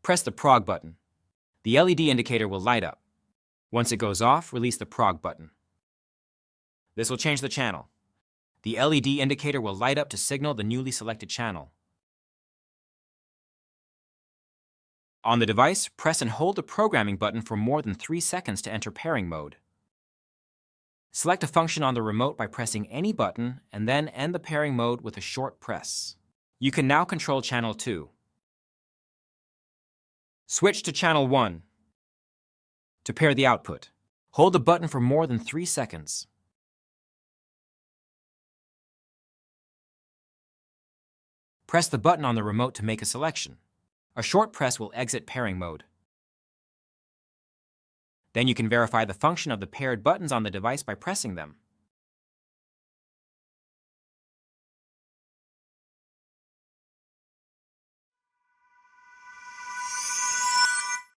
Press the prog button. The LED indicator will light up. Once it goes off, release the prog button. This will change the channel. The LED indicator will light up to signal the newly selected channel. On the device, press and hold the programming button for more than 3 seconds to enter pairing mode. Select a function on the remote by pressing any button and then end the pairing mode with a short press. You can now control channel 2. Switch to channel 1. To pair the output, hold the button for more than 3 seconds. Press the button on the remote to make a selection. A short press will exit pairing mode. Then you can verify the function of the paired buttons on the device by pressing them.